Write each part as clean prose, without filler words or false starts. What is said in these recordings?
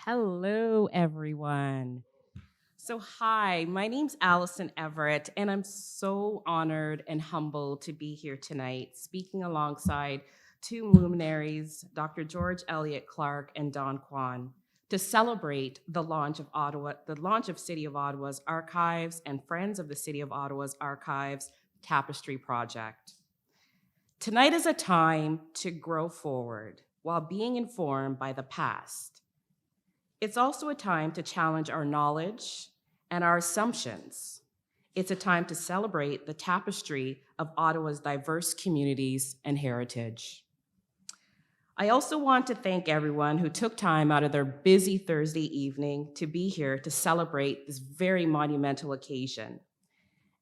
Hello, everyone. Hi, my name's Allison Everett, and I'm so honored and humbled to be here tonight speaking alongside two luminaries, Dr. George Elliot Clarke and Don Kwan, to celebrate the launch of City of Ottawa's Archives and Friends of the City of Ottawa's Archives Tapestry project. Tonight is a time to grow forward while being informed by the past. It's also a time to challenge our knowledge and our assumptions. It's a time to celebrate the tapestry of Ottawa's diverse communities and heritage. I also want to thank everyone who took time out of their busy Thursday evening to be here to celebrate this very monumental occasion.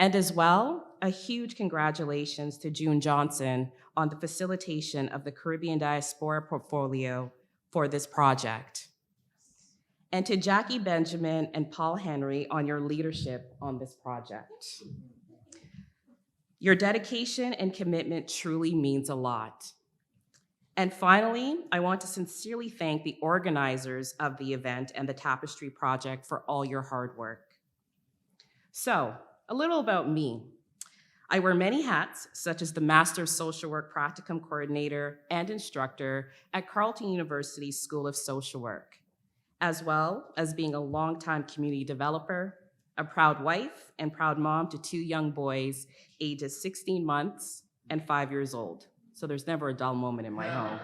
And as well, a huge congratulations to June Johnson on the facilitation of the Caribbean Diaspora portfolio for this project, and to Jackie Benjamin and Paul Henry on your leadership on this project. Your dedication and commitment truly means a lot. And finally, I want to sincerely thank the organizers of the event and the Tapestry Project for all your hard work. So, a little about me. I wear many hats, such as the Master of Social Work Practicum Coordinator and Instructor at Carleton University School of Social Work, as well as being a longtime community developer, a proud wife, and proud mom to two young boys, ages 16 months and 5 years old. So there's never a dull moment in my home.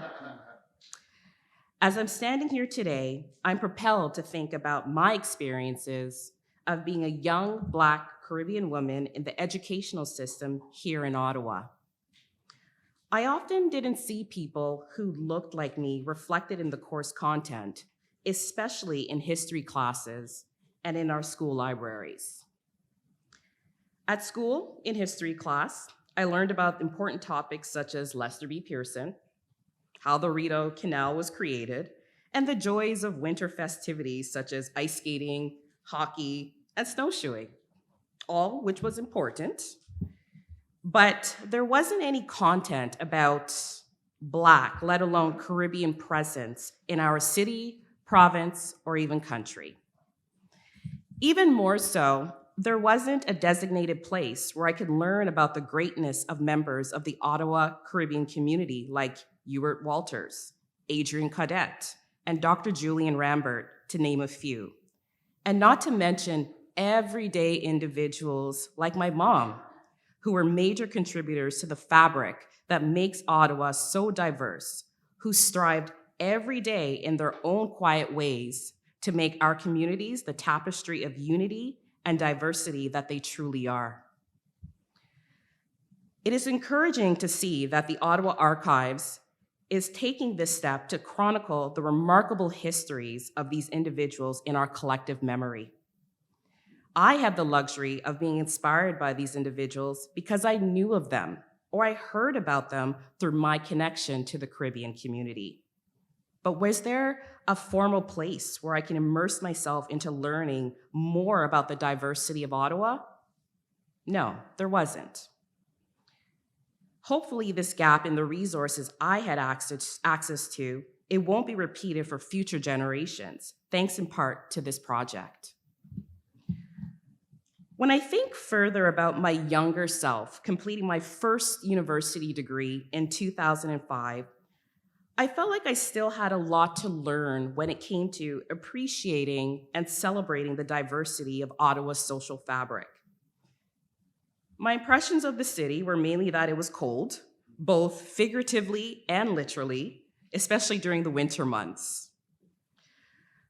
As I'm standing here today, I'm propelled to think about my experiences of being a young Black Caribbean woman in the educational system here in Ottawa. I often didn't see people who looked like me reflected in the course content, especially in history classes and in our school libraries. At school, in history class, I learned about important topics such as Lester B. Pearson, how the Rideau Canal was created, and the joys of winter festivities such as ice skating, hockey, and snowshoeing, all which was important. But there wasn't any content about Black, let alone Caribbean presence in our city, province, or even country. Even more so, there wasn't a designated place where I could learn about the greatness of members of the Ottawa Caribbean community like Ewart Walters, Adrian Caudette, and Dr. Julian Rambert, to name a few. And not to mention everyday individuals like my mom, who were major contributors to the fabric that makes Ottawa so diverse, who strived every day in their own quiet ways to make our communities the tapestry of unity and diversity that they truly are. It is encouraging to see that the Ottawa Archives is taking this step to chronicle the remarkable histories of these individuals in our collective memory. I had the luxury of being inspired by these individuals because I knew of them or I heard about them through my connection to the Caribbean community. But was there a formal place where I can immerse myself into learning more about the diversity of Ottawa? No, there wasn't. Hopefully, this gap in the resources I had access to, it won't be repeated for future generations, thanks in part to this project. When I think further about my younger self completing my first university degree in 2005, I felt like I still had a lot to learn when it came to appreciating and celebrating the diversity of Ottawa's social fabric. My impressions of the city were mainly that it was cold, both figuratively and literally, especially during the winter months.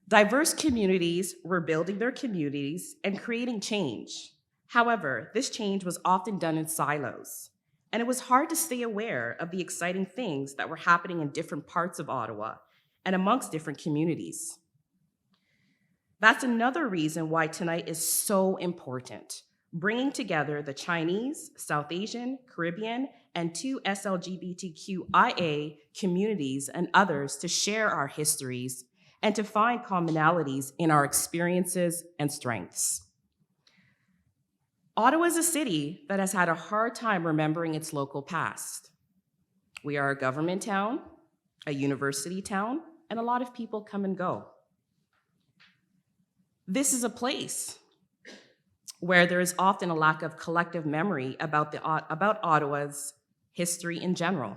Diverse communities were building their communities and creating change. However, this change was often done in silos, and it was hard to stay aware of the exciting things that were happening in different parts of Ottawa and amongst different communities. That's another reason why tonight is so important, bringing together the Chinese, South Asian, Caribbean, and two SLGBTQIA communities and others to share our histories and to find commonalities in our experiences and strengths. Ottawa is a city that has had a hard time remembering its local past. We are a government town, a university town, and a lot of people come and go. This is a place where there is often a lack of collective memory about Ottawa's history in general.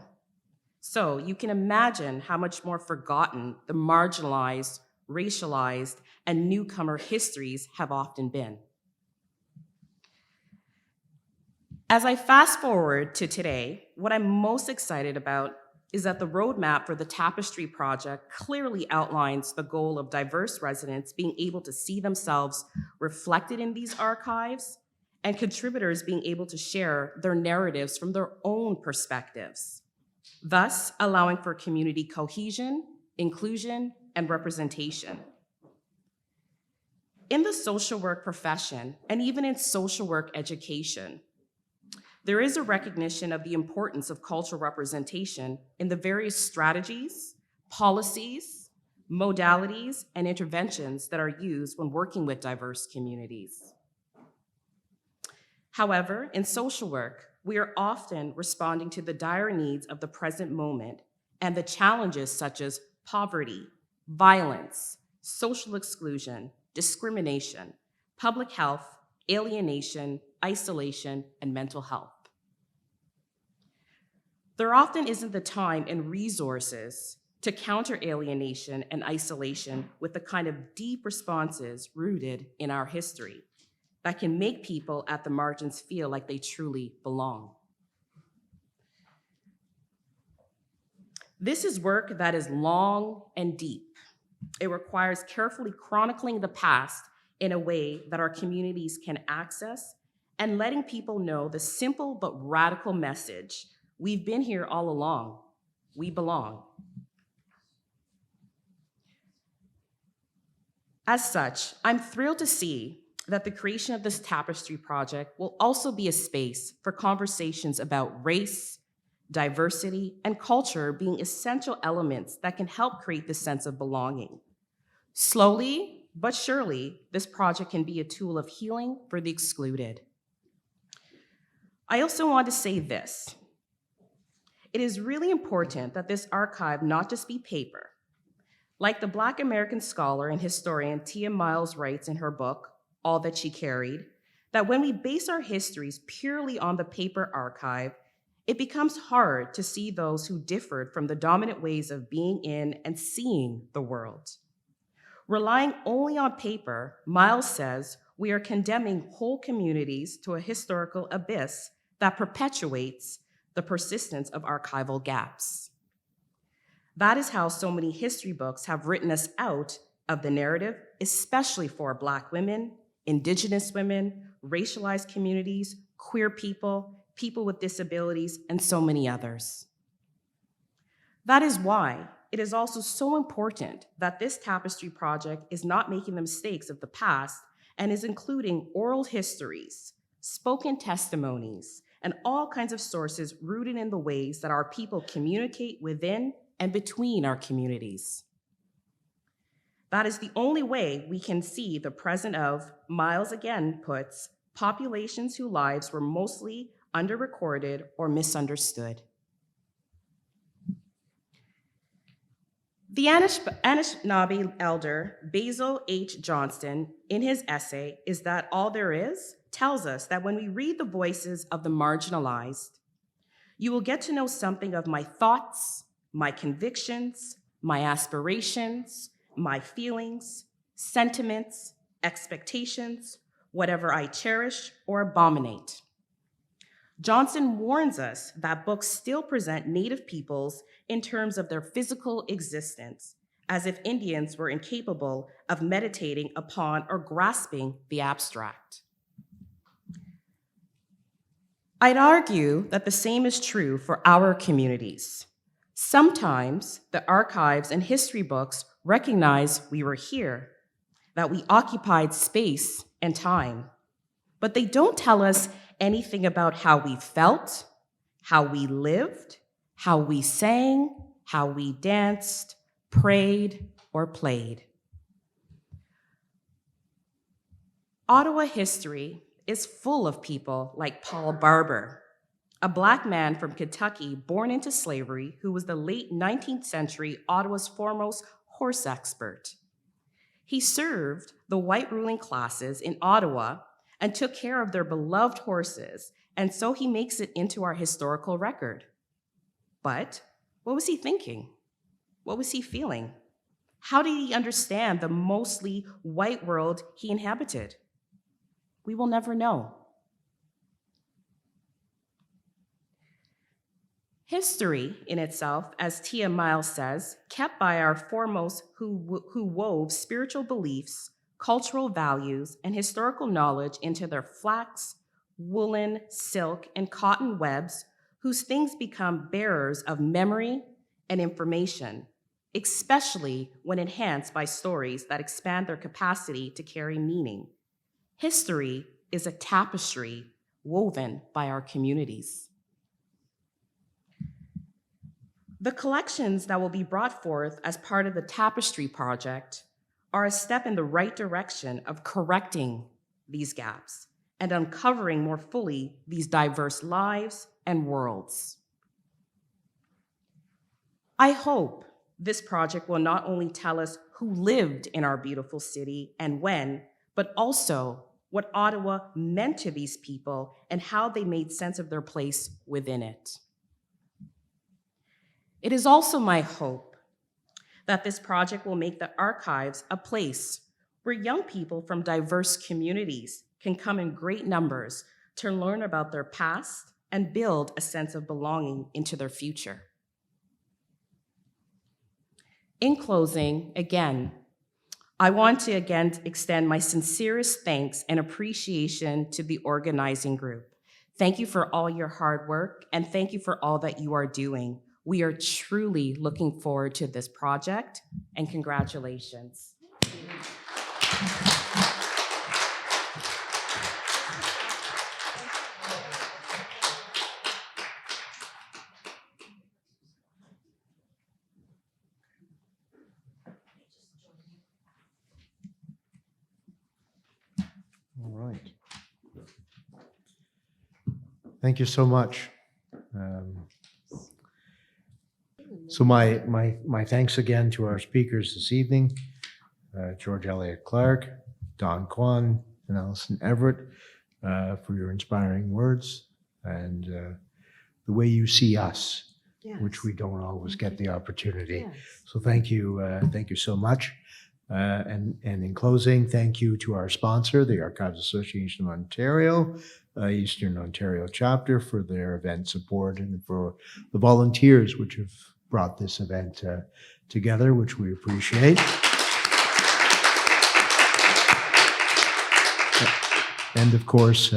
So you can imagine how much more forgotten the marginalized, racialized, and newcomer histories have often been. As I fast forward to today, what I'm most excited about is that the roadmap for the Tapestry project clearly outlines the goal of diverse residents being able to see themselves reflected in these archives and contributors being able to share their narratives from their own perspectives, thus allowing for community cohesion, inclusion, and representation. In the social work profession, and even in social work education, there is a recognition of the importance of cultural representation in the various strategies, policies, modalities, and interventions that are used when working with diverse communities. However, in social work, we are often responding to the dire needs of the present moment and the challenges such as poverty, violence, social exclusion, discrimination, public health, alienation, isolation, and mental health. There often isn't the time and resources to counter alienation and isolation with the kind of deep responses rooted in our history that can make people at the margins feel like they truly belong. This is work that is long and deep. It requires carefully chronicling the past in a way that our communities can access and letting people know the simple but radical message: we've been here all along, we belong. As such, I'm thrilled to see that the creation of this Tapestry project will also be a space for conversations about race, diversity, and culture being essential elements that can help create this sense of belonging. Slowly but surely, this project can be a tool of healing for the excluded. I also want to say this. It is really important that this archive not just be paper. Like the Black American scholar and historian Tia Miles writes in her book, All That She Carried, that when we base our histories purely on the paper archive, it becomes hard to see those who differed from the dominant ways of being in and seeing the world. Relying only on paper, Miles says, we are condemning whole communities to a historical abyss that perpetuates the persistence of archival gaps. That is how so many history books have written us out of the narrative, especially for Black women, Indigenous women, racialized communities, queer people, people with disabilities, and so many others. That is why it is also so important that this Tapestry project is not making the mistakes of the past and is including oral histories, spoken testimonies, and all kinds of sources rooted in the ways that our people communicate within and between our communities. That is the only way we can see the present of, Miles again puts, populations whose lives were mostly underrecorded or misunderstood. The Anishinaabe elder Basil H. Johnston, in his essay, Is That All There Is?, tells us that when we read the voices of the marginalized, you will get to know something of my thoughts, my convictions, my aspirations, my feelings, sentiments, expectations, whatever I cherish or abominate. Johnson warns us that books still present Native peoples in terms of their physical existence, as if Indians were incapable of meditating upon or grasping the abstract. I'd argue that the same is true for our communities. Sometimes the archives and history books recognize we were here, that we occupied space and time, but they don't tell us anything about how we felt, how we lived, how we sang, how we danced, prayed, or played. Ottawa history is full of people like Paul Barber, a Black man from Kentucky born into slavery who was the late 19th century Ottawa's foremost horse expert. He served the white ruling classes in Ottawa and took care of their beloved horses, and so he makes it into our historical record. But what was he thinking? What was he feeling? How did he understand the mostly white world he inhabited? We will never know. History in itself, as Tia Miles says, kept by our foremost who wove spiritual beliefs, cultural values, and historical knowledge into their flax, woolen, silk, and cotton webs, whose things become bearers of memory and information, especially when enhanced by stories that expand their capacity to carry meaning. History is a tapestry woven by our communities. The collections that will be brought forth as part of the Tapestry project are a step in the right direction of correcting these gaps and uncovering more fully these diverse lives and worlds. I hope this project will not only tell us who lived in our beautiful city and when, but also what Ottawa meant to these people and how they made sense of their place within it. It is also my hope that this project will make the archives a place where young people from diverse communities can come in great numbers to learn about their past and build a sense of belonging into their future. In closing, again, I want to extend my sincerest thanks and appreciation to the organizing group. Thank you for all your hard work, and thank you for all that you are doing. We are truly looking forward to this project, and congratulations. All right. Thank you so much. So my thanks again to our speakers this evening, George Elliot Clarke, Don Kwan, and Allison Everett, for your inspiring words and the way you see us, Yes. which we don't always get the opportunity. Yes. So thank you so much. And in closing, thank you to our sponsor, the Archives Association of Ontario, Eastern Ontario chapter, for their event support, and for the volunteers which have brought this event together, which we appreciate. And of course,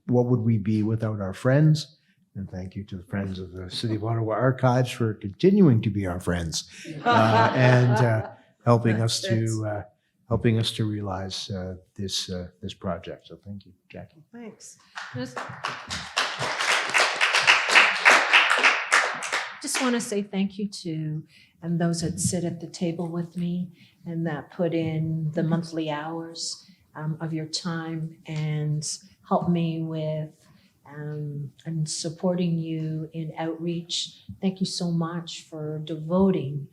what would we be without our friends? And thank you to the friends of the City of Ottawa Archives for continuing to be our friends and helping us to realize this project. So thank you, Jackie. Thanks. Just want to say thank you to those that sit at the table with me and that put in the monthly hours of your time and help me with and supporting you in outreach. Thank you so much for devoting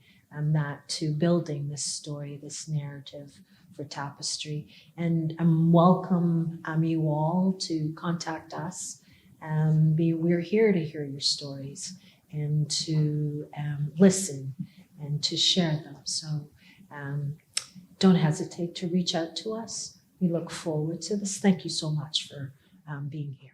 that to building this story, this narrative for Tapestry. And welcome you all to contact us. We're here to hear your stories and to listen and to share them. So don't hesitate to reach out to us. We look forward to this. Thank you so much for being here.